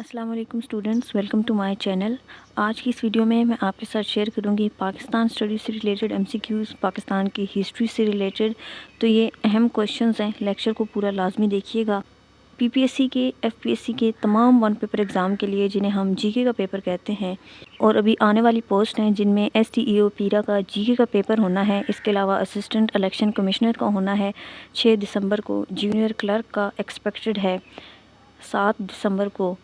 अस्सलाम वालेकुम students, welcome to my channel. आज की इस वीडियो में मैं आपके साथ शेयर करूंगी पाकिस्तान स्टडी से रिलेटेड एमसीक्यूज़, पाकिस्तान की हिस्ट्री से रिलेटेड। तो ये अहम क्वेश्चंस हैं, लेक्चर को पूरा लाजमी देखिएगा। पीपीएससी के, एफपीएससी के तमाम वन पेपर एग्ज़ाम के लिए, जिन्हें हम जीके का पेपर कहते हैं, और अभी आने वाली पोस्ट हैं जिनमें एसटीईओ पीरा का जीके का पेपर होना है। इसके अलावा असिस्टेंट इलेक्शन कमिश्नर का होना है 6 दिसंबर को, जूनियर क्लर्क का एक्सपेक्टेड है 7 दिसंबर को।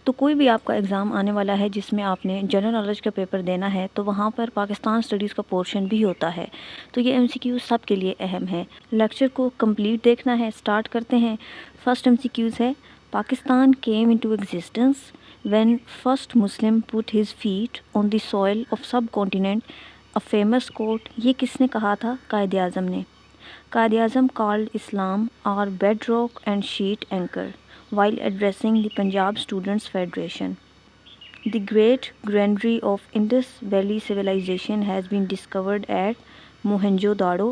तो कोई भी आपका एग्ज़ाम आने वाला है जिसमें आपने जनरल नॉलेज का पेपर देना है, तो वहाँ पर पाकिस्तान स्टडीज़ का पोर्शन भी होता है। तो ये एमसीक्यू सब के लिए अहम है। लेक्चर को कंप्लीट देखना है। स्टार्ट करते हैं। फर्स्ट एमसीक्यूज़ है, Pakistan came into existence when first Muslim put his feet on the soil of subcontinent, a famous quote. ये किसने कहा था? कायद आज़म ने। Quaid Azam called Islam are bedrock and sheet anchor while addressing the Punjab Students' Federation. The great granary of Indus Valley civilization has been discovered at Mohenjo-daro,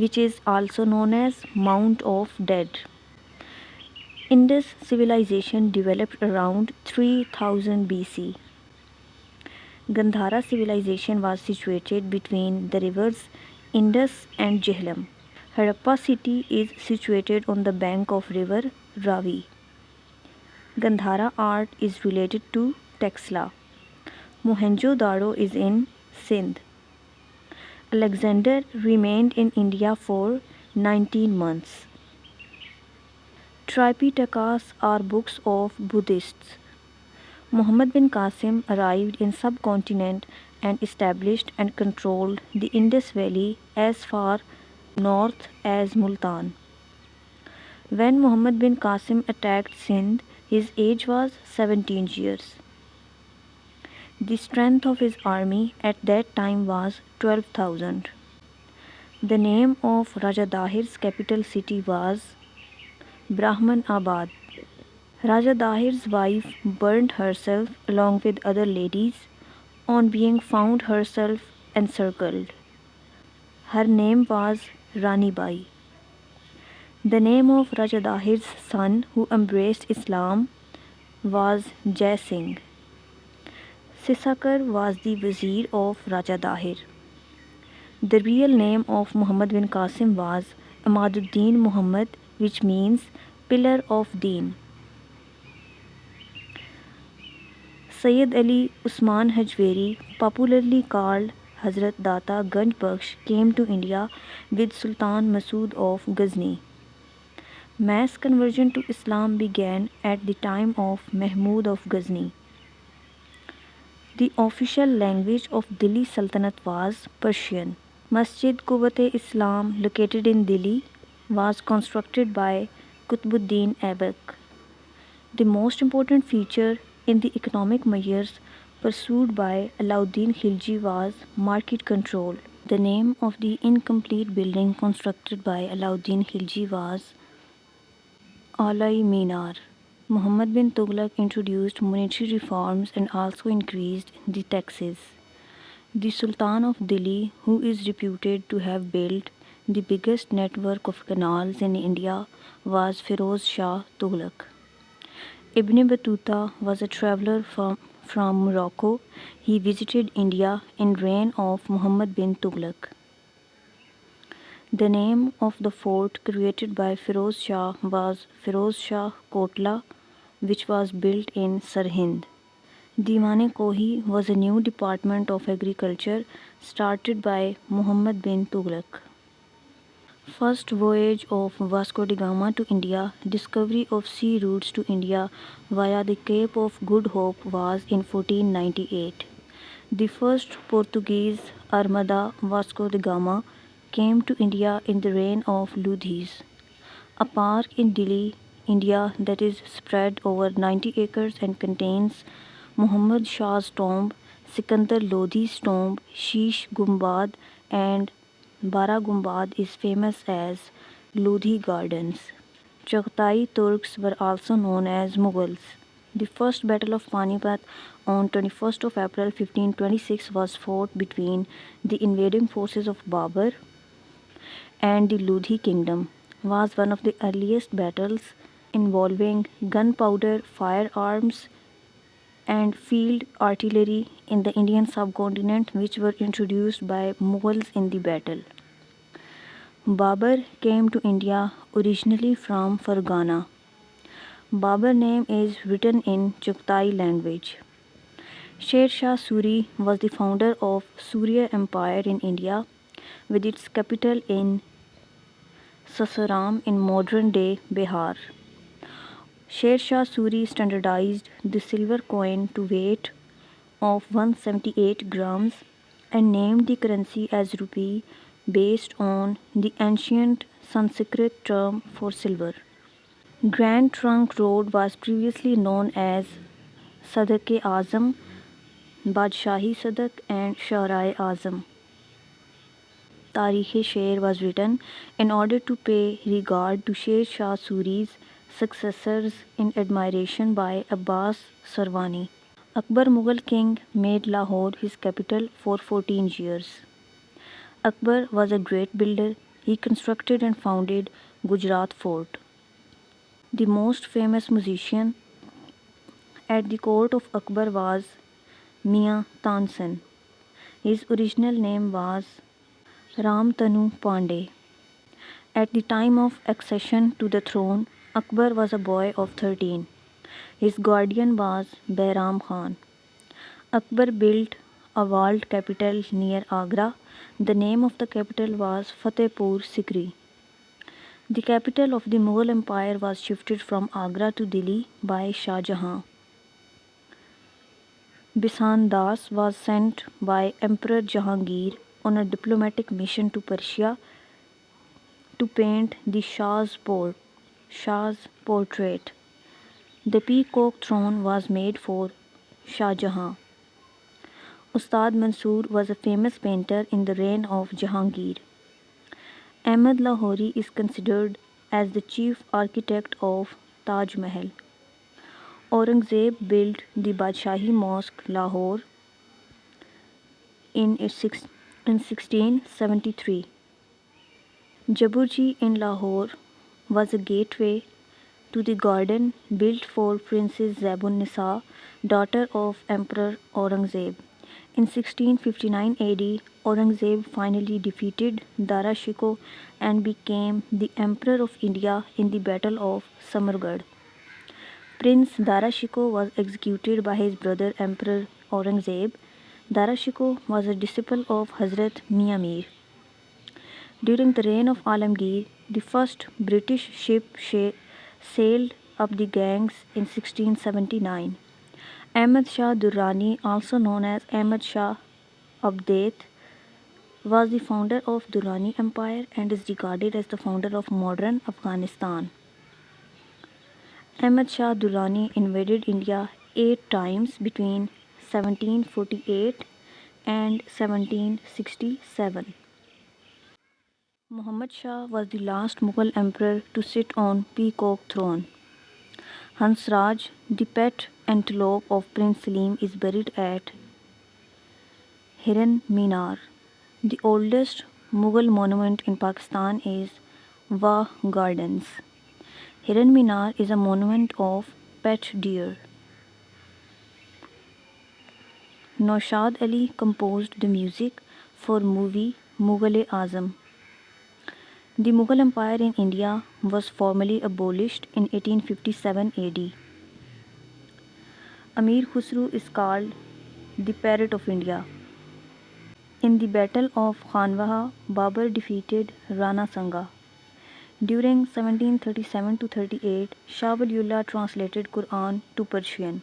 which is also known as Mount of Dead. Indus civilization developed around 3000 BC. Gandhara civilization was situated between the rivers Indus and Jhelum. Harappa city is situated on the bank of river Ravi. Gandhara art is related to Texla. Mohenjo-daro is in Sindh. Alexander remained in India for 19 months. Tripitakas are books of Buddhists. Muhammad bin Qasim arrived in subcontinent and established and controlled the Indus Valley as far north as Multan. When Muhammad bin Qasim attacked Sindh, his age was 17 years. The strength of his army at that time was 12,000. The name of Raja Dahir's capital city was Brahman Abad. Raja Dahir's wife burned herself along with other ladies on being found herself encircled. Her name was Rani Bai. The name of Raja Dahir's son who embraced Islam was Jai Singh. Sisakar was the vizier of Raja Dahir. The real name of Muhammad bin Qasim was Amaduddin Muhammad, which means pillar of Deen. Sayyid Ali Usman Hajweri, popularly called Hazrat Data Ganj Bakhsh, came to India with Sultan Masood of Ghazni. Mass conversion to Islam began at the time of Mahmud of Ghazni. The official language of Delhi Sultanate was Persian. Masjid Quwwat-e-Islam, located in Delhi, was constructed by Qutbuddin Aibak. The most important feature in the economic measures pursued by Alauddin Khilji was market control. The name of the incomplete building constructed by Alauddin Khilji was Alai Minar. Muhammad bin Tughlaq introduced monetary reforms and also increased the taxes. The Sultan of Delhi, who is reputed to have built the biggest network of canals in India, was Firoz Shah Tughlaq. Ibn Battuta was a traveller from Morocco. He visited India in reign of Muhammad bin Tughlaq. The name of the fort created by Firoz Shah was Firoz Shah Kotla, which was built in Sirhind. Diwan-e-Kohi was a new department of agriculture started by Muhammad bin Tughlaq. First voyage of Vasco da Gama to India, discovery of sea routes to India via the Cape of Good Hope was in 1498. The first Portuguese armada, Vasco da Gama, came to India in the reign of Ludhi's. A park in Delhi, India, that is spread over 90 acres and contains Muhammad Shah's tomb, Sikandar Lodhi's tomb, Sheesh Gumbad and Bara Gumbad is famous as Lodhi Gardens. Chagatai Turks were also known as Mughals. The first battle of Panipat on 21st of April 1526 was fought between the invading forces of Babur and the Lodhi kingdom. Was one of the earliest battles involving gunpowder, firearms, and field artillery in the Indian subcontinent, which were introduced by Mughals in the battle. Babur came to India originally from Fargana. Babur name is written in Chagatai language. Sher Shah Suri was the founder of Surya Empire in India with its capital in Sasaram in modern-day Bihar. Sher Shah Suri standardized the silver coin to weight of 178 grams and named the currency as rupee based on the ancient Sanskrit term for silver. Grand Trunk Road was previously known as Sadak-e-Azam, Badshahi Sadak and Shahrai-Azam. Tarikh-e-Sher was written in order to pay regard to Sher Shah Suri's successors in admiration by Abbas Sarwani. Akbar Mughal king made Lahore his capital for 14 years. Akbar was a great builder. He constructed and founded Gujarat Fort. The most famous musician at the court of Akbar was Mian Tansen. His original name was Ramtanu Pandey. At the time of accession to the throne, Akbar was a boy of 13. His guardian was Behram Khan. Akbar built a walled capital near Agra. The name of the capital was Fatehpur Sikri. The capital of the Mughal Empire was shifted from Agra to Delhi by Shah Jahan. Bisan Das was sent by Emperor Jahangir on a diplomatic mission to Persia to paint the Shah's portrait. The peacock throne was made for Shah Jahan. Ustad Mansoor was a famous painter in the reign of Jahangir. Ahmad Lahori is considered as the chief architect of Taj Mahal. Aurangzeb built the Badshahi Mosque, Lahore, in 1673. Jaburji in Lahore was a gateway to the garden built for Princess Zebun Nisa, daughter of Emperor Aurangzeb. In 1659 AD, Aurangzeb finally defeated Dara Shikoh and became the Emperor of India in the Battle of Samargad. Prince Dara Shikoh was executed by his brother Emperor Aurangzeb. Dara Shikoh was a disciple of Hazrat Mian Mir. During the reign of Alamgir, the first British ship sailed up the Ganges in 1679. Ahmad Shah Durrani, also known as Ahmad Shah Abdet, was the founder of Durrani Empire and is regarded as the founder of modern Afghanistan. Ahmad Shah Durrani invaded India 8 times between 1748 and 1767. Muhammad Shah was the last Mughal emperor to sit on peacock throne. Hansraj, the pet antelope of Prince Salim, is buried at Hiran Minar. The oldest Mughal monument in Pakistan is Wagh Gardens. Hiran Minar is a monument of pet deer. Naushad Ali composed the music for movie Mughal-e-Azam. The Mughal Empire in India was formally abolished in 1857 AD. Amir Khusru is called the Parrot of India. In the Battle of Khanwaha, Babur defeated Rana Sanga. During 1737–38, Shah Waliullah translated Quran to Persian.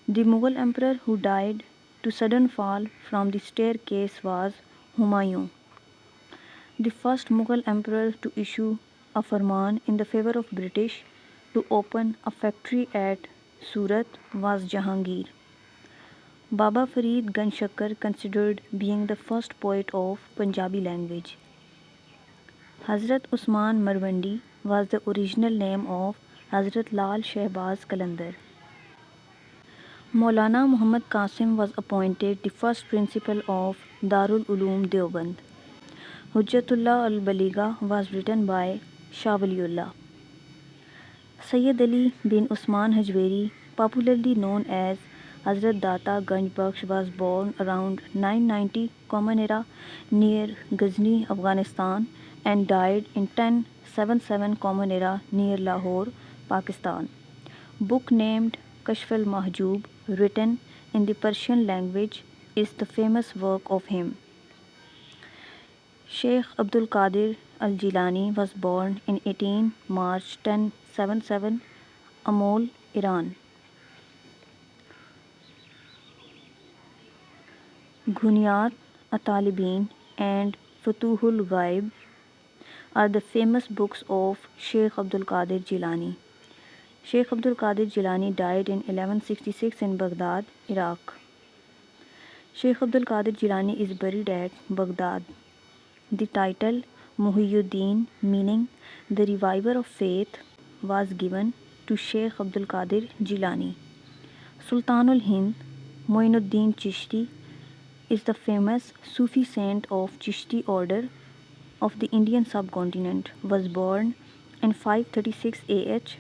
The Mughal emperor who died to sudden fall from the staircase was Humayun. The first Mughal emperor to issue a farman in the favor of British to open a factory at Surat was Jahangir. Baba Farid Ganshakkar considered being the first poet of Punjabi language. Hazrat Usman Marwandi was the original name of Hazrat Lal Shehbaz Qalandar. Maulana Muhammad Qasim was appointed the first principal of Darul Uloom Deoband. Hujjatullah al-Baligha was written by Shah Waliullah. Sayyid Ali bin Usman Hajweri, popularly known as Hazrat Data Ganj Bakhsh, was born around 990 Common Era near Ghazni, Afghanistan, and died in 1077 Common Era near Lahore, Pakistan. Book named Kashf al Mahjoob, written in the Persian language, is the famous work of him. Sheikh Abdul Qadir al Jilani was born in 18 March 1077, Amol, Iran. Ghunyat Atalibin and Futuhul Ghaib are the famous books of Sheikh Abdul Qadir Jilani. Sheikh Abdul Qadir Jilani died in 1166 in Baghdad, Iraq. Sheikh Abdul Qadir Jilani is buried at Baghdad. The title Muhyiddin, meaning the reviver of faith, was given to Sheikh Abdul Qadir Jilani. Sultanul Hind Muinuddin Chishti is the famous Sufi saint of Chishti order of the Indian subcontinent, was born in 536 AH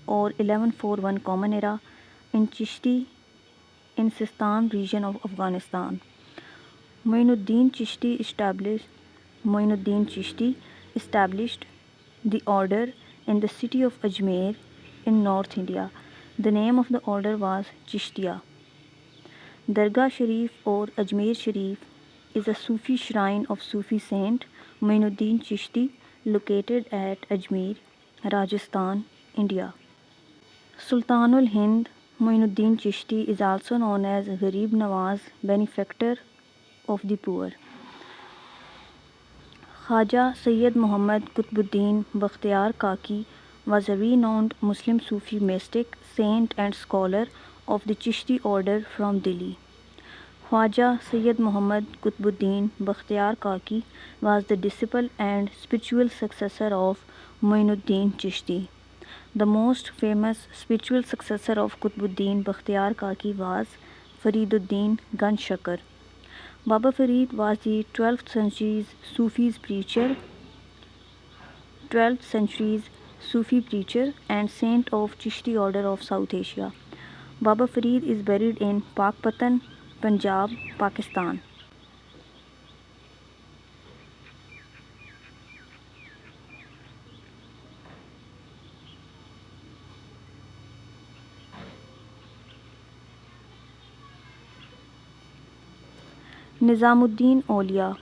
or 1141 Common Era in Chishti in Sistan region of Afghanistan. Muinuddin Chishti established the order in the city of Ajmer in North India. The name of the order was Chishtiya. Dargah Sharif or Ajmer Sharif is a Sufi shrine of Sufi saint Muinuddin Chishti located at Ajmer, Rajasthan, India. Sultanul Hind Muinuddin Chishti is also known as Gharib Nawaz, benefactor of the poor. Khaja Sayyid Muhammad Qutbuddin Bakhtiyar Kaki was a renowned Muslim Sufi mystic, saint and scholar of the Chishti order from Delhi. Khwaja Sayyid Muhammad Qutbuddin Bakhtiyar Kaki was the disciple and spiritual successor of Muinuddin Chishti. The most famous spiritual successor of Qutbuddin Bakhtiyar Kaki was Fariduddin Ganj Shakar. Baba Farid was the 12th century Sufi preacher and saint of Chishti order of South Asia. Baba Farid is buried in Pakpatan, Punjab, Pakistan. Nizamuddin Aulia,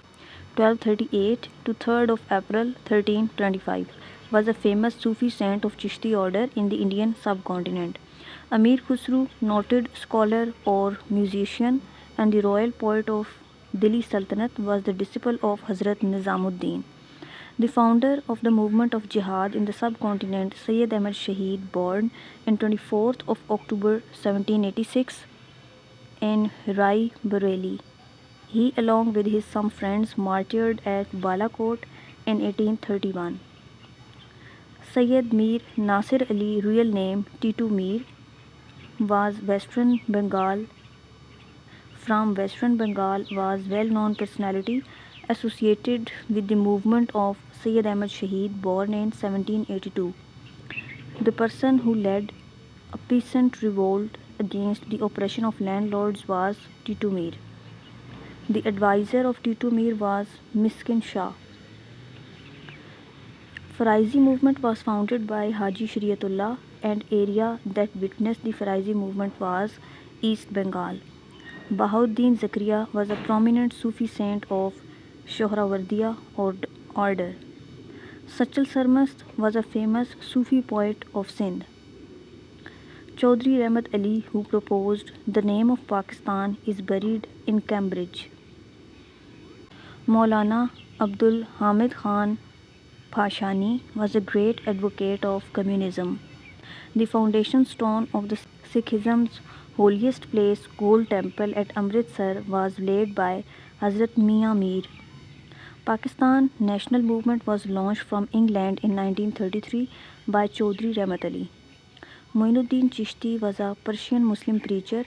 1238 to 3rd of April 1325, was a famous Sufi saint of Chishti order in the Indian subcontinent. Amir Khusru, noted scholar or musician and the royal poet of Delhi Sultanate, was the disciple of Hazrat Nizamuddin. The founder of the movement of jihad in the subcontinent, Sayyid Ahmad Shaheed, born in 24th of October 1786 in Rai Bareli. He, along with his some friends, martyred at Balakot in 1831. Sayyid Mir Nasir Ali, real name Titu Mir, was from Western Bengal, was well-known personality associated with the movement of Sayyid Ahmad Shaheed, born in 1782. The person who led a peasant revolt against the oppression of landlords was Titu Mir. The advisor of Titu Mir was Miskin Shah. Faraizi movement was founded by Haji Shariatullah, and area that witnessed the Faraizi movement was East Bengal. Bahauddin Zakaria was a prominent Sufi saint of Shohrawardiya order. Sachal Sarmast was a famous Sufi poet of Sindh. Chaudhry Rahmat Ali, who proposed the name of Pakistan, is buried in Cambridge. Maulana Abdul Hamid Khan Pashani was a great advocate of communism. The foundation stone of the Sikhism's holiest place, Gol Temple at Amritsar, was laid by Hazrat Mian Mir. Pakistan national movement was launched from England in 1933 by Chaudhry Rahmat Ali. Muinuddin Chishti was a Persian Muslim preacher,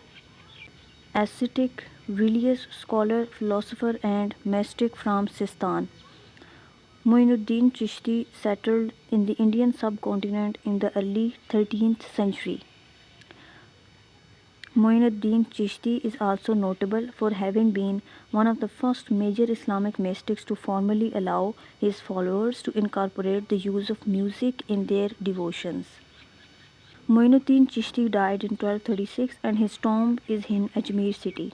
ascetic, religious scholar, philosopher and mystic from Sistan. Muinuddin Chishti settled in the Indian subcontinent in the early 13th century. Muinuddin Chishti is also notable for having been one of the first major Islamic mystics to formally allow his followers to incorporate the use of music in their devotions. Muinuddin Chishti died in 1236 and his tomb is in Ajmer city.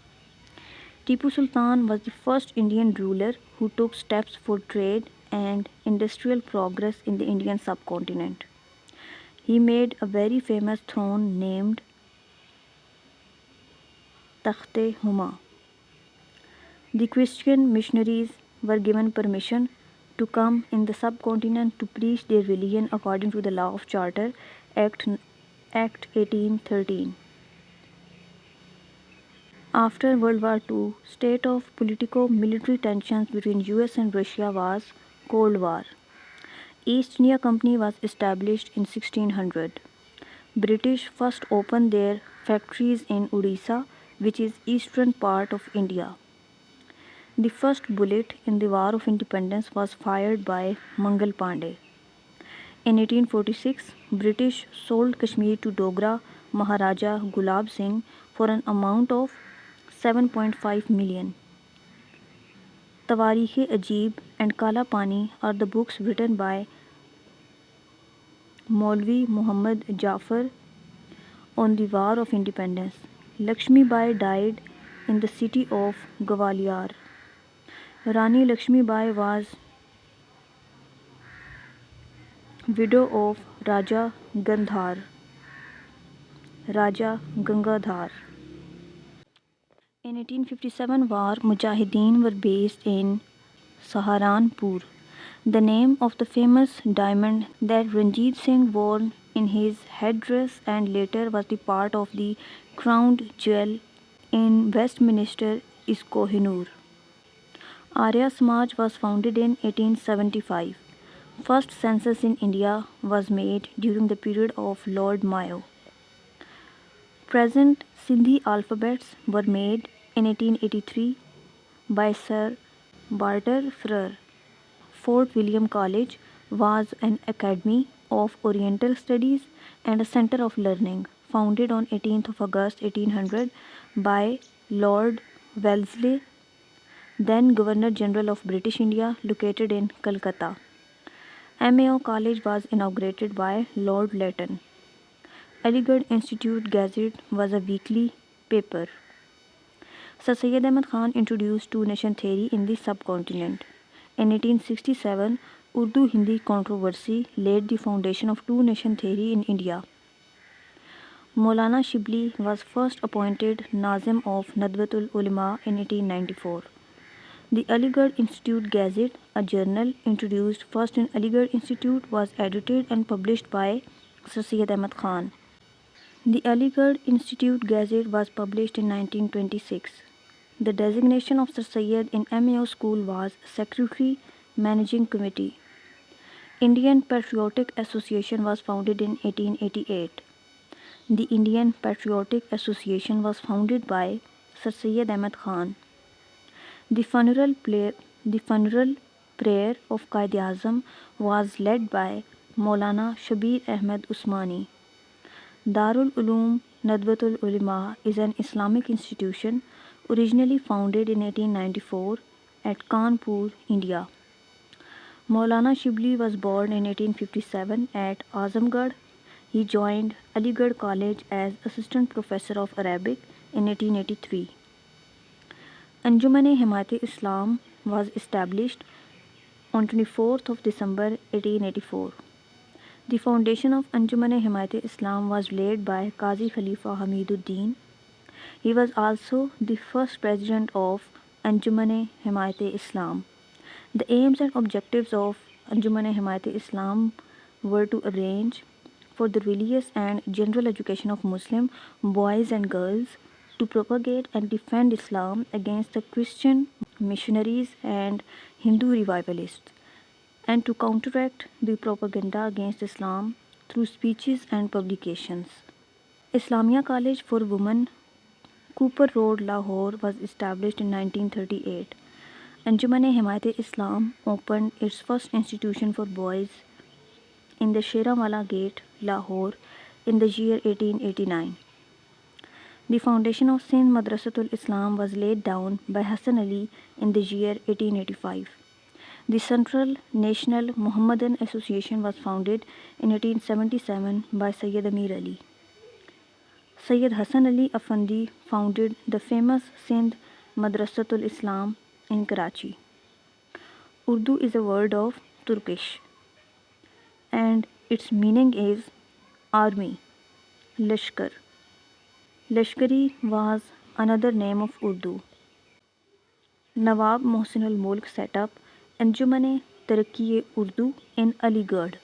Tipu Sultan was the first Indian ruler who took steps for trade and industrial progress in the Indian subcontinent. He made a very famous throne named Takht-e-Huma. The Christian missionaries were given permission to come in the subcontinent to preach their religion according to the Law of Charter Act, Act 1813. After World War II, state of politico-military tensions between US and Russia was Cold War. East India Company was established in 1600. British first opened their factories in Odisha, which is eastern part of India. The first bullet in the War of Independence was fired by Mangal Pandey. In 1846, British sold Kashmir to Dogra Maharaja Gulab Singh for an amount of 7.5 million. Tawarikh-e-Ajeeb and Kala Pani are the books written by Maulvi Muhammad Jafar on the War of Independence. Lakshmi Bai died in the city of Gwalior. Rani Lakshmi Bai was widow of Raja Gangadhar. In 1857 war, Mujahideen were based in Saharanpur. The name of the famous diamond that Ranjit Singh wore in his headdress and later was the part of the crowned jewel in Westminster is Kohinoor. Arya Samaj was founded in 1875. First census in India was made during the period of Lord Mayo. Present Sindhi alphabets were made in 1883 by Sir Barter Frere. Fort William College was an academy of Oriental studies and a center of learning, founded on 18th of August 1800 by Lord Wellesley, then Governor General of British India, located in Calcutta. MAO College was inaugurated by Lord Lytton. Aligarh Institute Gazette was a weekly paper. Sir Syed Ahmad Khan introduced two-nation theory in the subcontinent. In 1867, Urdu-Hindi controversy laid the foundation of two-nation theory in India. Maulana Shibli was first appointed Nazim of Nadwatul Ulama in 1894. The Aligarh Institute Gazette, a journal introduced first in Aligarh Institute, was edited and published by Sir Syed Ahmad Khan. The Aligarh Institute Gazette was published in 1926. The designation of Sir Syed in MAO school was Secretary Managing Committee. Indian Patriotic Association was founded in 1888. The Indian Patriotic Association was founded by Sir Syed Ahmad Khan. The funeral prayer of Quaid-e-Azam was led by Maulana Shabir Ahmed Usmani. Darul Uloom Nadwatul Ulama is an Islamic institution originally founded in 1894 at Kanpur, India. Maulana Shibli was born in 1857 at Azamgarh. He joined Aligarh College as assistant professor of Arabic in 1883. Anjuman-e-Himayat-e-Islam was established on 24th of December 1884. The foundation of Anjuman-e-Himayat-e-Islam was laid by Qazi Khalifa Hamiduddin. He was also the first president of Anjuman-e-Himayat-e-Islam. The aims and objectives of Anjuman-e-Himayat-e-Islam were to arrange for the religious and general education of Muslim boys and girls, to propagate and defend Islam against the Christian missionaries and Hindu revivalists, and to counteract the propaganda against Islam through speeches and publications. Islamia College for Women, Cooper Road, Lahore, was established in 1938. Anjuman-e-Himayat-e-Islam opened its first institution for boys in the Sherawala Gate, Lahore, in the year 1889. The foundation of Sindh Madrasatul Islam was laid down by Hassan Ali in the year 1885. The Central National Muhammadan Association was founded in 1877 by Sayyid Amir Ali. Sayyid Hassan Ali Afandi founded the famous Sindh Madrasatul Islam in Karachi. Urdu is a word of Turkish and its meaning is army, Lashkar. Lashkari was another name of Urdu. Nawab Mohsin ul Mulk set up Anjuman-e-Taraqi-e-Urdu in Aligarh.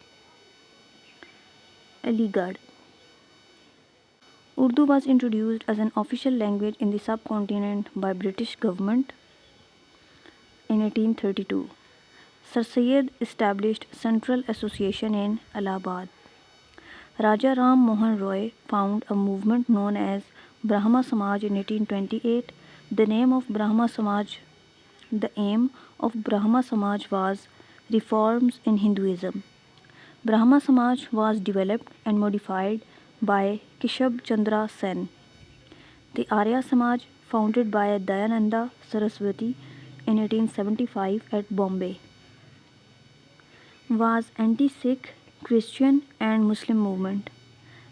Urdu was introduced as an official language in the subcontinent by British government in 1832. Sir Syed established Central Association in Allahabad. Raja Ram Mohan Roy founded a movement known as Brahma Samaj in 1828. The aim of Brahma Samaj was reforms in Hinduism. Brahma Samaj was developed and modified by Keshab Chandra Sen. The Arya Samaj, founded by Dayananda Saraswati in 1875 at Bombay, was anti-Sikh, Christian and Muslim movement.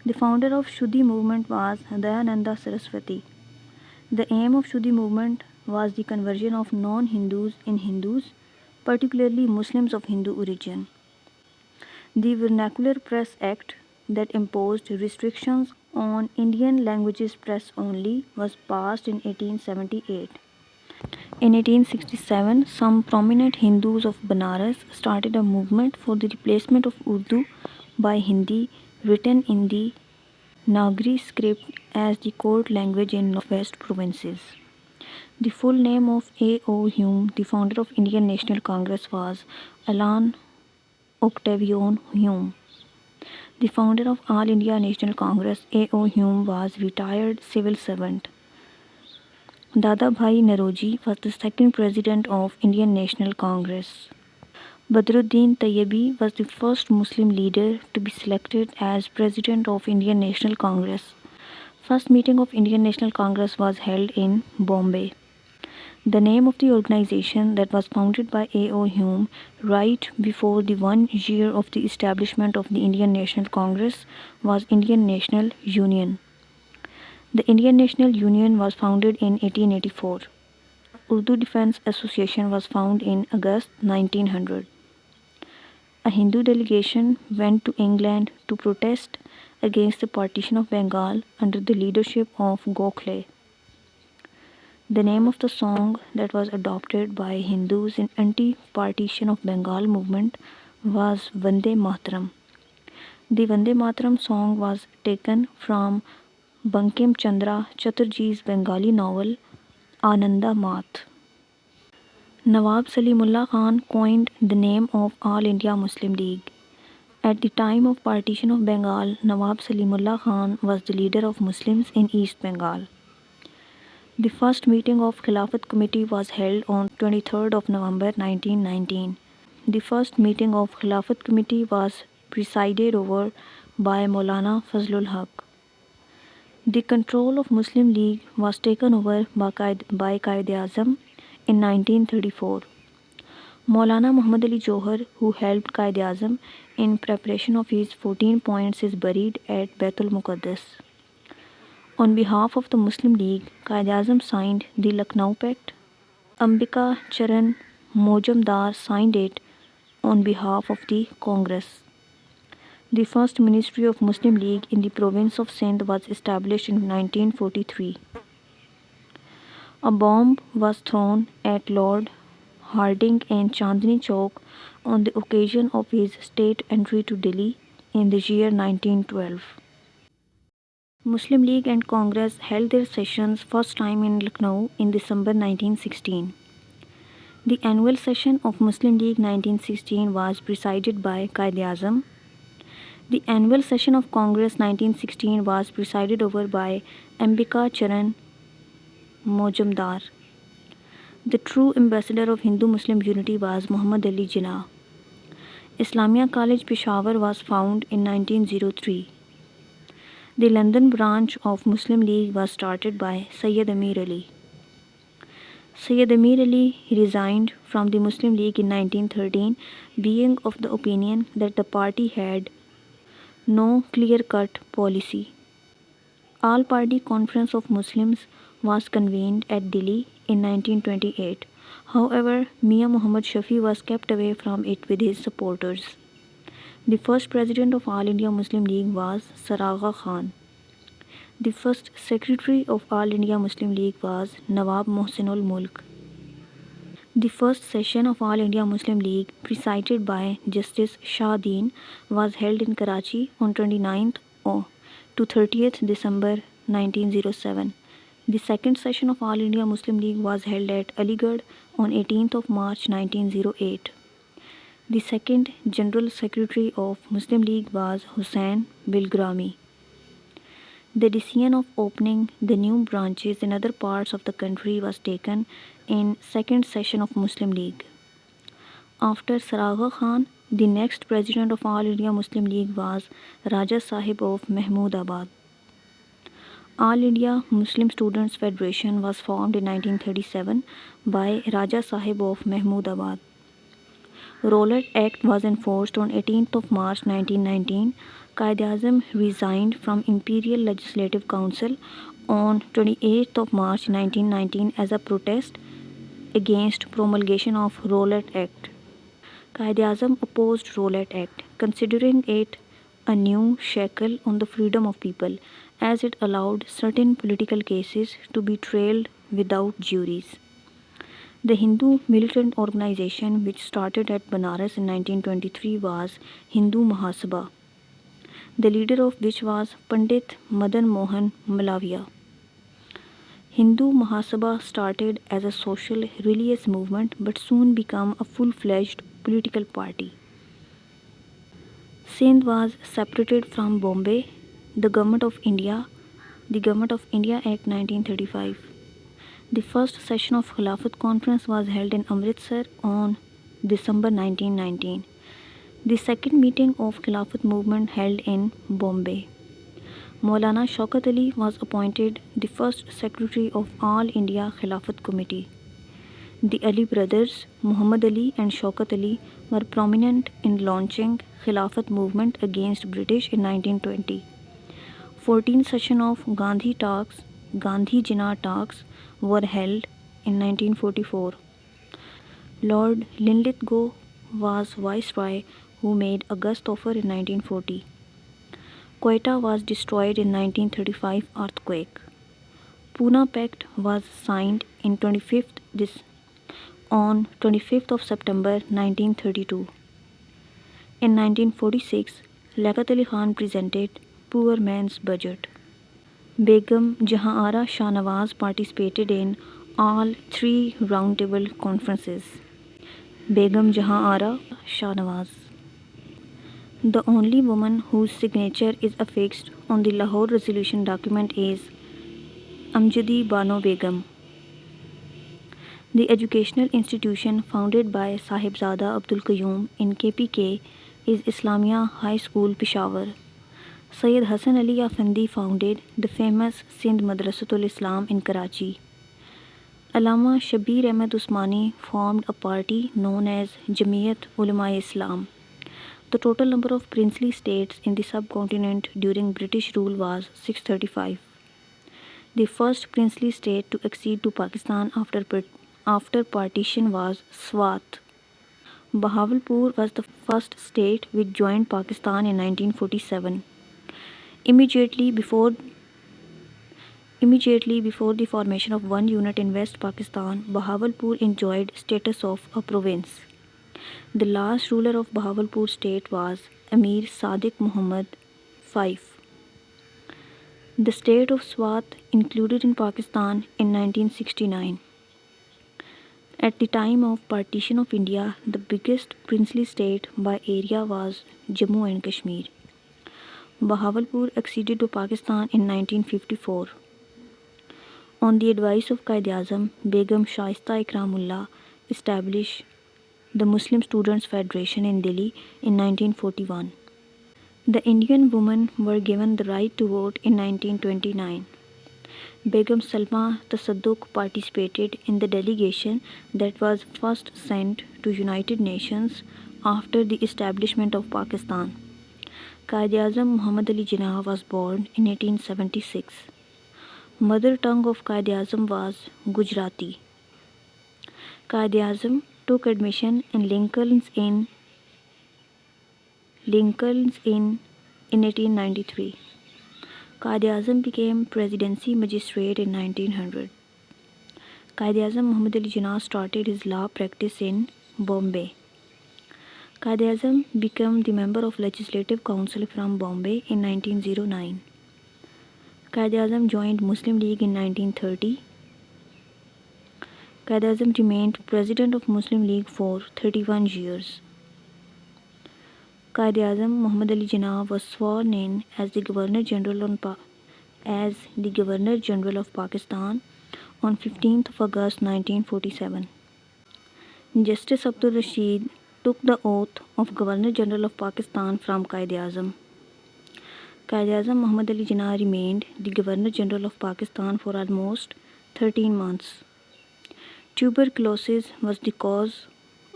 The founder of Shuddhi movement was Dayananda Saraswati. The aim of Shuddhi movement was the conversion of non-Hindus in Hindus, particularly Muslims of Hindu origin. The Vernacular Press Act that imposed restrictions on Indian languages press only was passed in 1878. In 1867, some prominent Hindus of Banaras started a movement for the replacement of Urdu by Hindi, written in the Nagari script as the court language in northwest provinces. The full name of A.O. Hume, the founder of Indian National Congress, was Alan Octavian Hume. The founder of All India National Congress, A.O. Hume, was retired civil servant. Dadabhai Naroji was the second president of Indian National Congress. Badruddin Tayyibi was the first Muslim leader to be selected as president of Indian National Congress. First meeting of Indian National Congress was held in Bombay. The name of the organization that was founded by A.O. Hume right before the 1 year of the establishment of the Indian National Congress was Indian National Union. The Indian National Union was founded in 1884. Urdu Defense Association was founded in August 1900. A Hindu delegation went to England to protest against the partition of Bengal under the leadership of Gokhale. The name of the song that was adopted by Hindus in anti-partition of Bengal movement was Vande Mataram. The Vande Mataram song was taken from Bankim Chandra Chatterjee's Bengali novel Ananda Math. Nawab Salimullah Khan coined the name of All India Muslim League. At the time of partition of Bengal, Nawab Salimullah Khan was the leader of Muslims in East Bengal. The first meeting of Khilafat Committee was held on 23rd of November 1919. The first meeting of Khilafat Committee was presided over by Maulana Fazlul Haq. The control of Muslim League was taken over by Quaid-e-Azam in 1934. Maulana Muhammad Ali Johar, who helped Quaid-e-Azam in preparation of his 14 points, is buried at Baitul Muqaddas. On behalf of the Muslim League, Quaid-e-Azam signed the Lucknow Pact. Ambika Charan Mojumdar signed it on behalf of the Congress. The first Ministry of Muslim League in the province of Sindh was established in 1943. A bomb was thrown at Lord Hardinge in Chandni Chowk on the occasion of his state entry to Delhi in the year 1912. Muslim League and Congress held their sessions first time in Lucknow in December 1916. The annual session of Muslim League 1916 was presided by Quaid-e-Azam. The annual session of Congress 1916 was presided over by Ambika Charan Mojumdar. The true ambassador of Hindu-Muslim unity was Muhammad Ali Jinnah. Islamia College Peshawar was founded in 1903. The London branch of Muslim League was started by Sayyid Amir Ali. Sayyid Amir Ali resigned from the Muslim League in 1913, being of the opinion that the party had no clear-cut policy. All-Party Conference of Muslims was convened at Delhi in 1928. However, Mian Muhammad Shafi was kept away from it with his supporters. The first president of All India Muslim League was Sir Agha Khan. The first secretary of All India Muslim League was Nawab Mohsinul Mulk. The first session of All India Muslim League, presided by Justice Shah Deen, was held in Karachi on 29th to 30th December 1907. The second session of All India Muslim League was held at Aligarh on 18th of March 1908. The second General Secretary of Muslim League was Hussain Bilgrami. The decision of opening the new branches in other parts of the country was taken in second session of Muslim League. After Sir Agha Khan, the next president of All India Muslim League was Raja Sahib of Mahmoodabad. All India Muslim Students Federation was formed in 1937 by Raja Sahib of Mahmoodabad. Rowlatt Act was enforced on 18th of March 1919. Quaid-e-Azam resigned from Imperial Legislative Council on 28th of March 1919 as a protest against promulgation of Rowlatt Act. Quaid-e-Azam opposed Rowlatt Act, considering it a new shackle on the freedom of people, as it allowed certain political cases to be tried without juries. The Hindu militant organization which started at Banaras in 1923 was Hindu Mahasabha, the leader of which was Pandit Madan Mohan Malaviya. Hindu Mahasabha started as a social religious movement but soon became a full-fledged political party. Sindh was separated from Bombay, the Government of India Act 1935. The first session of Khilafat Conference was held in Amritsar on December 1919. The second meeting of Khilafat movement held in Bombay. Maulana Shaukat Ali was appointed the first secretary of All India Khilafat Committee. The Ali brothers, Muhammad Ali and Shaukat Ali, were prominent in launching Khilafat movement against British in 1920. 14th session of Gandhi Jinnah talks were held in 1944. Lord Linlithgow was viceroy who made August offer in 1940. Quetta was destroyed in 1935 earthquake. Poona Pact was signed on 25th of September 1932. In 1946, Liaquat Ali Khan presented Poor Man's Budget. Begum Jahan Ara Shahnawaz participated in all three roundtable conferences. Begum Jahan Ara Shahnawaz. The only woman whose signature is affixed on the Lahore Resolution document is Amjadi Bano Begum. The educational institution founded by Sahibzada Abdul Qayyum in KPK is Islamia High School, Peshawar. Sayyid Hassan Ali Afandi founded the famous Sindh Madrasatul Islam in Karachi. Allama Shabir Ahmed Usmani formed a party known as Jamiat Ulama-e-Islam. The total number of princely states in the subcontinent during British rule was 635. The first princely state to accede to Pakistan after partition was Swat. Bahawalpur was the first state which joined Pakistan in 1947. Immediately before the formation of one unit in West Pakistan, Bahawalpur enjoyed status of a province. The last ruler of Bahawalpur state was Amir Sadiq Muhammad V. The state of Swat included in Pakistan in 1969. At the time of partition of India, the biggest princely state by area was Jammu and Kashmir. Bahawalpur acceded to Pakistan in 1954. On the advice of Quaid-e-Azam, Begum Shaista Ikramullah established the Muslim Students' Federation in Delhi in 1941. The Indian women were given the right to vote in 1929. Begum Salma Tasadduq participated in the delegation that was first sent to United Nations after the establishment of Pakistan. Quaid-e-Azam Muhammad Ali Jinnah was born in 1876. Mother tongue of Quaid-e-Azam was Gujarati. Quaid-e-Azam took admission in Lincoln's Inn in 1893. Quaid-e-Azam became presidency magistrate in 1900. Quaid-e-Azam Muhammad Ali Jinnah started his law practice in Bombay. Quaid-e-Azam became the member of Legislative Council from Bombay in 1909. Quaid-e-Azam joined Muslim League in 1930. Quaid-e-Azam remained president of Muslim League for 31 years. Quaid-e-Azam Muhammad Ali Jinnah was sworn in as the Governor General of Pakistan on 15th of August 1947. Justice Abdul Rashid took the oath of Governor General of Pakistan from Quaid-e-Azam. Quaid-e-Azam Muhammad Ali Jinnah remained the Governor General of Pakistan for almost 13 months. Tuberculosis was the cause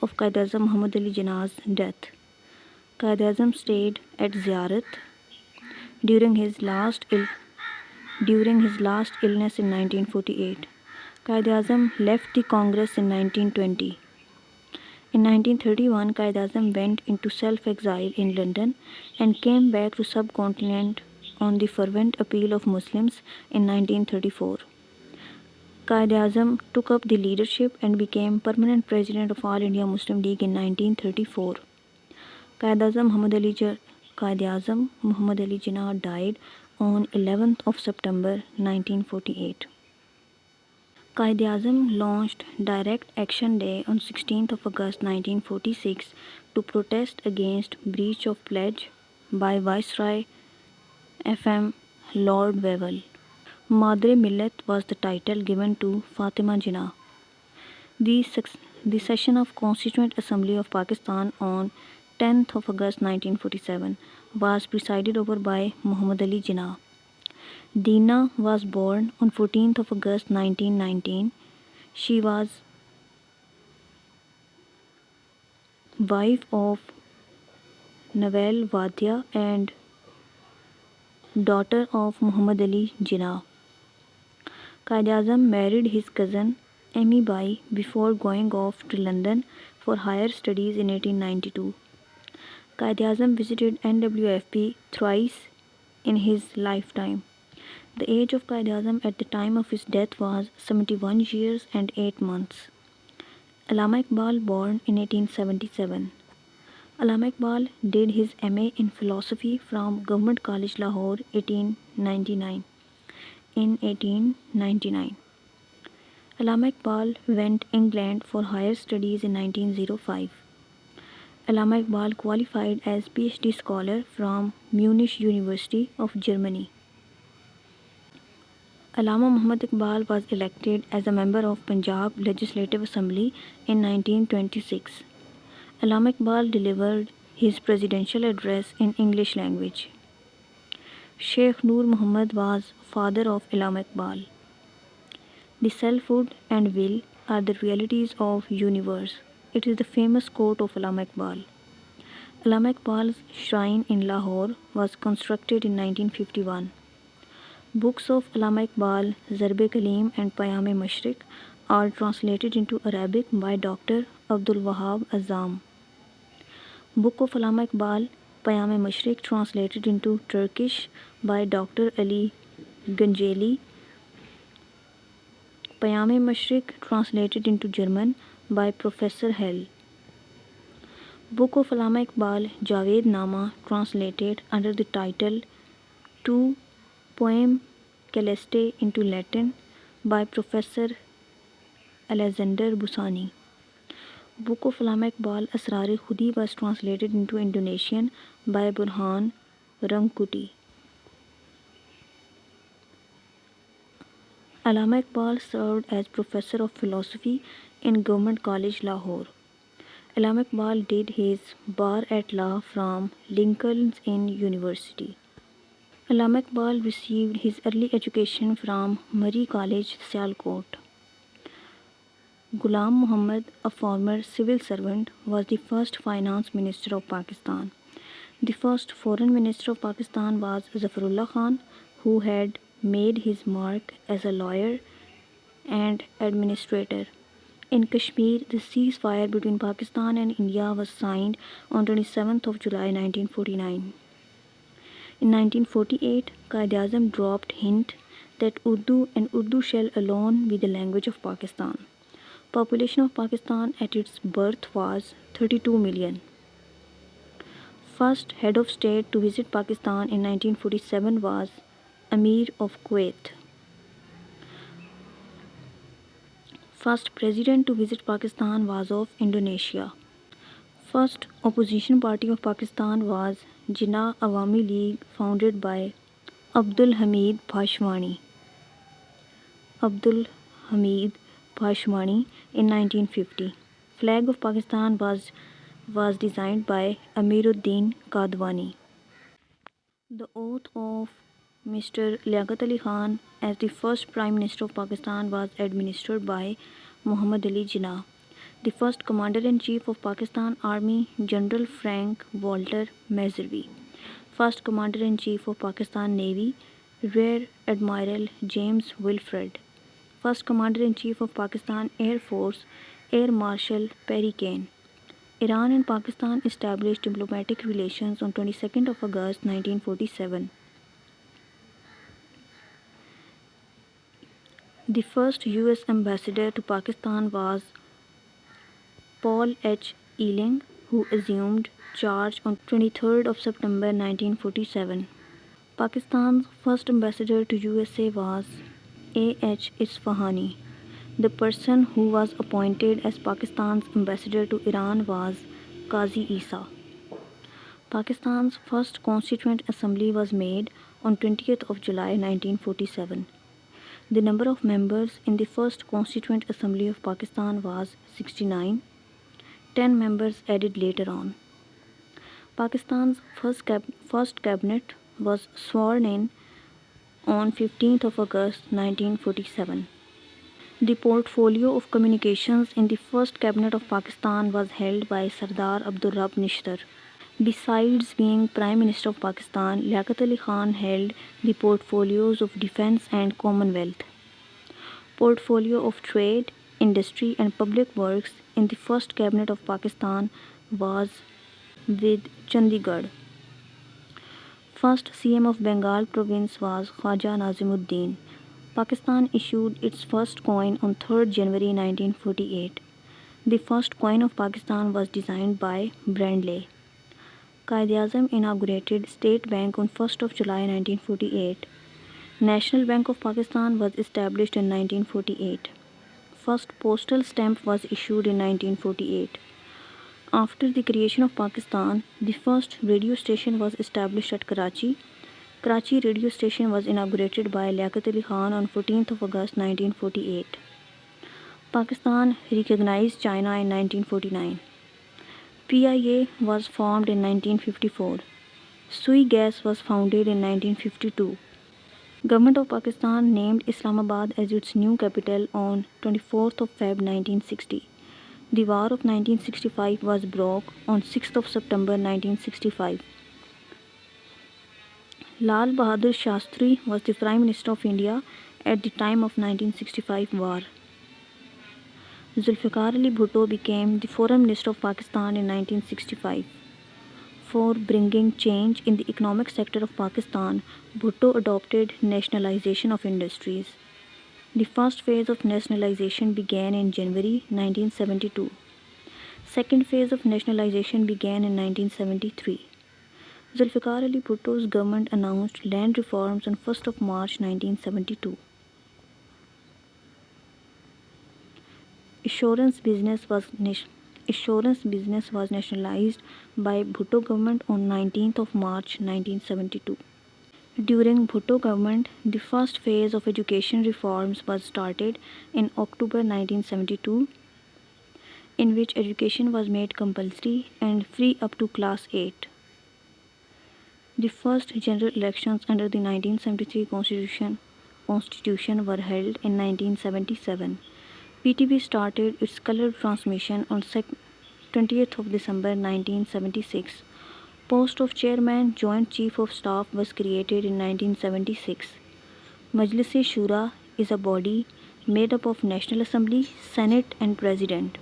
of Quaid-e-Azam Muhammad Ali Jinnah's death. Quaid-e-Azam stayed at Ziyarat during his last illness in 1948. Quaid-e-Azam left the Congress in 1920. In 1931, Quaid-e-Azam went into self-exile in London and came back to subcontinent on the fervent appeal of Muslims in 1934. Quaid-e-Azam took up the leadership and became permanent president of All India Muslim League in 1934. Quaid-e-Azam Muhammad Ali Jinnah died on 11th of September 1948. Quaid-e-Azam launched Direct Action Day on 16th of August 1946 to protest against breach of pledge by Viceroy F.M. Lord Wavell. Madre Millat was the title given to Fatima Jinnah. The session of Constituent Assembly of Pakistan on 10th of August 1947 was presided over by Muhammad Ali Jinnah. Deena was born on 14th of August 1919. She was wife of Nawal Wadia and daughter of Muhammad Ali Jinnah. Quaid-e-Azam married his cousin Amy Bai before going off to London for higher studies in 1892. Quaid-e-Azam visited NWFP thrice in his lifetime. The age of Quaid-e-Azam at the time of his death was 71 years and 8 months. Allama Iqbal born in 1877. Allama Iqbal did his MA in philosophy from Government College Lahore in 1899. Allama Iqbal went England for higher studies in 1905. Allama Iqbal qualified as PhD scholar from Munich University of Germany. Allama Muhammad Iqbal was elected as a member of Punjab Legislative Assembly in 1926. Allama Iqbal delivered his presidential address in English language. Sheikh Noor Muhammad was father of Allama Iqbal. The selfhood and will are the realities of universe. It is the famous quote of Allama Iqbal. Allama Iqbal's shrine in Lahore was constructed in 1951. Books of Allama Iqbal, Zarb-e-Kalim and Payam-e Mashriq are translated into Arabic by Dr. Abdul Wahab Azam. Book of Allama Iqbal, Payam-e Mashriq translated into Turkish by Dr. Ali Ganjeli. Payam-e Mashriq translated into German by Professor Hell. Book of Allama Iqbal, Javed Nama translated under the title To Poem Celeste into Latin by Professor Alexander Busani. Book of Allama Iqbal, Asrar-e-Khudi was translated into Indonesian by Burhan Rangkuti. Allama Iqbal served as professor of philosophy in Government College, Lahore. Allama Iqbal did his bar at law from Lincoln's Inn University. Allama Iqbal received his early education from Murray College, Sialkot. Ghulam Muhammad, a former civil servant, was the first finance minister of Pakistan. The first foreign minister of Pakistan was Zafarullah Khan, who had made his mark as a lawyer and administrator. In Kashmir, the ceasefire between Pakistan and India was signed on 27th of July 1949. In 1948, Quaid-e-Azam dropped hint that Urdu and Urdu shall alone be the language of Pakistan. Population of Pakistan at its birth was 32 million. First head of state to visit Pakistan in 1947 was Amir of Kuwait. First president to visit Pakistan was of Indonesia. First opposition party of Pakistan was Jinnah Awami League, founded by Abdul Hamid Bhashwani. Abdul Hamid Bhashwani in 1950. Flag of Pakistan was designed by Amiruddin Kadwani. The oath of Mr. Liaquat Ali Khan as the first Prime Minister of Pakistan was administered by Muhammad Ali Jinnah. The first Commander-in-Chief of Pakistan Army, General Frank Walter Meserve. First Commander-in-Chief of Pakistan Navy, Rear Admiral James Wilfred. First Commander-in-Chief of Pakistan Air Force, Air Marshal Perry Kane. Iran and Pakistan established diplomatic relations on 22nd of August 1947. The first US ambassador to Pakistan was Paul H. Ealing, who assumed charge on 23rd of September 1947. Pakistan's first ambassador to USA was A. H. Isfahani. The person who was appointed as Pakistan's ambassador to Iran was Qazi Isa. Pakistan's first Constituent Assembly was made on 20th of July 1947. The number of members in the first Constituent Assembly of Pakistan was 69, 10 members added later on. Pakistan's first cabinet was sworn in on 15th of August 1947. The portfolio of communications in the first cabinet of Pakistan was held by Sardar Abdul Rabb Nishtar. Besides being Prime Minister of Pakistan, Liaquat Ali Khan held the portfolios of Defence and Commonwealth, portfolio of Trade, Industry and Public Works in the first cabinet of Pakistan was with Chandigarh. First CM of Bengal province was Khwaja Nazimuddin. Pakistan issued its first coin on 3rd January 1948. The first coin of Pakistan was designed by Brindley. Quaid-e-Azam inaugurated State Bank on 1st of July 1948. National Bank of Pakistan was established in 1948. First postal stamp was issued in 1948. After the creation of Pakistan, the first radio station was established at Karachi. Karachi radio station was inaugurated by Liaquat Ali Khan on 14th of August 1948. Pakistan recognized China in 1949. PIA was formed in 1954. Sui Gas was founded in 1952. Government of Pakistan named Islamabad as its new capital on 24th of Feb 1960. The War of 1965 was broke on 6th of September 1965. Lal Bahadur Shastri was the Prime Minister of India at the time of 1965 war. Zulfikar Ali Bhutto became the Foreign Minister of Pakistan in 1965. For bringing change in the economic sector of Pakistan, Bhutto adopted nationalization of industries. The first phase of nationalization began in January 1972. Second phase of nationalization began in 1973. Zulfikar Ali Bhutto's government announced land reforms on 1st of March 1972. Assurance business was nationalized by Bhutto government on 19th of March 1972. During Bhutto government, the first phase of education reforms was started in October 1972, in which education was made compulsory and free up to class 8. The first general elections under the 1973 constitution were held in 1977. PTV started its color transmission on 20th of December 1976. Post of Chairman, Joint Chief of Staff was created in 1976. Majlis-e-Shura is a body made up of National Assembly, Senate and President.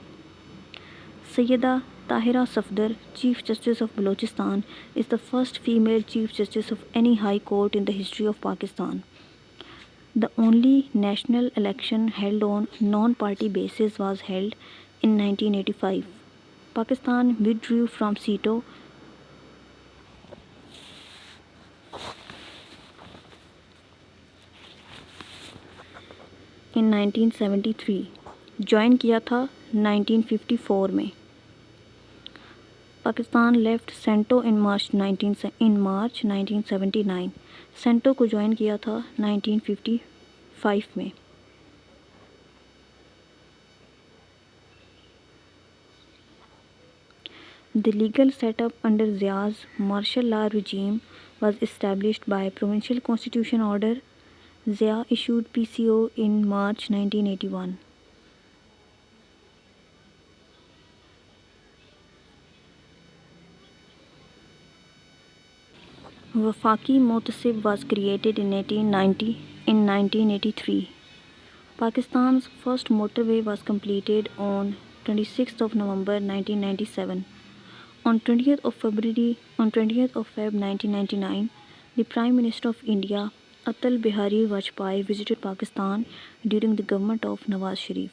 Sayyida Tahira Safdar, Chief Justice of Balochistan, is the first female Chief Justice of any High Court in the history of Pakistan. The only national election held on non-party basis was held in 1985. Pakistan withdrew from SEATO in 1973, join किया था 1954 में. Pakistan left CentOS इन मार्च 1979. CentOS को join किया था 1955 में. The legal setup under Zia's martial law regime was established by Provincial Constitution Order. Zia issued PCO in March 1981. Wafaki Motasib was created in 1983. Pakistan's first motorway was completed on 26th of November 1997. On 20th of February 1999, the Prime Minister of India, Atal Bihari Vajpayee, visited Pakistan during the government of Nawaz Sharif.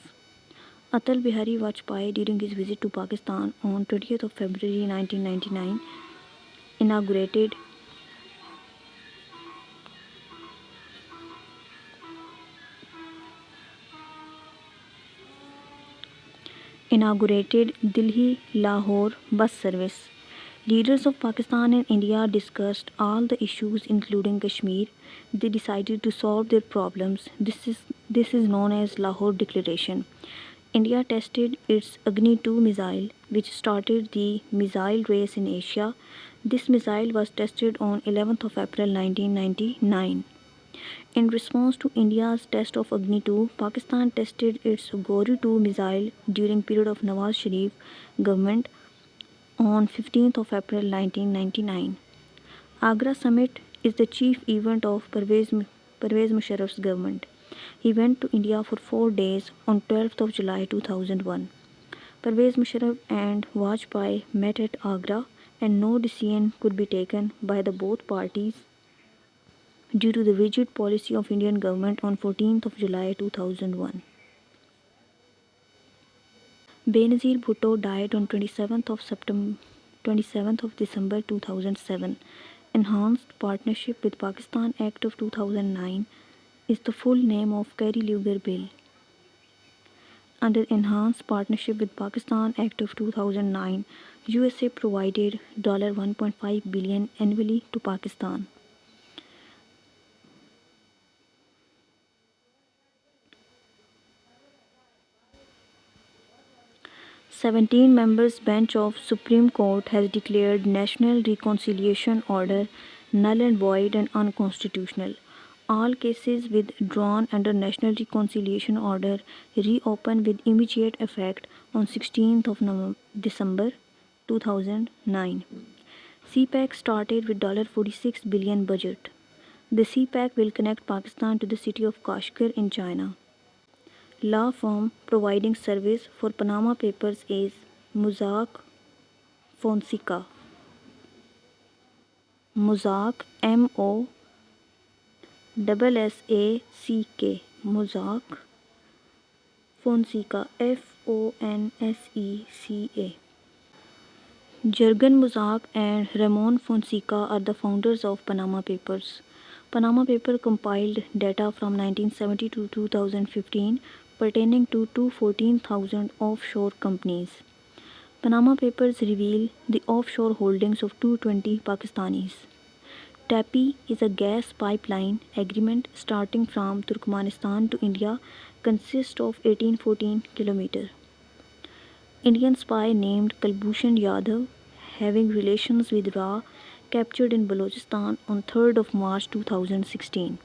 Atal Bihari Vajpayee, during his visit to Pakistan on 20th of February 1999, inaugurated Delhi-Lahore bus service. Leaders of Pakistan and India discussed all the issues including Kashmir. They decided to solve their problems. This is known as Lahore Declaration. India tested its Agni-2 missile, which started the missile race in Asia. This missile was tested on 11th of April 1999. In response to India's test of Agni-2, Pakistan tested its Gauri-2 missile during period of Nawaz Sharif government on 15th of April 1999. Agra Summit is the chief event of Pervez Musharraf's government. He went to India for 4 days on 12th of July 2001. Pervez Musharraf and Vajpayee met at Agra and no decision could be taken by the both parties due to the rigid policy of Indian government on 14th of July 2001. Benazir Bhutto died on 27th of December 2007. Enhanced Partnership with Pakistan Act of 2009 is the full name of Kerry-Lugar Bill. Under Enhanced Partnership with Pakistan Act of 2009, USA provided $1.5 billion annually to Pakistan. Seventeen members bench of Supreme Court has declared National Reconciliation Order null and void and unconstitutional. All cases withdrawn under National Reconciliation Order reopen with immediate effect on 16th of December 2009. CPEC started with $46 billion budget. The CPEC will connect Pakistan to the city of Kashgar in China. Law firm providing service for Panama Papers is Mossack Fonseca. Mossack, M-O-S-S-A-C-K. Mossack Fonseca, F-O-N-S-E-C-A. Jurgen Mossack and Ramon Fonseca are the founders of Panama Papers. Panama Papers compiled data from 1970 to 2015 pertaining to 214,000 offshore companies. Panama Papers reveal the offshore holdings of 220 Pakistanis. TAPI is a gas pipeline agreement starting from Turkmenistan to India, consists of 1814 km. Indian spy named Kulbhushan Yadav, having relations with Ra, captured in Balochistan on 3rd of March 2016.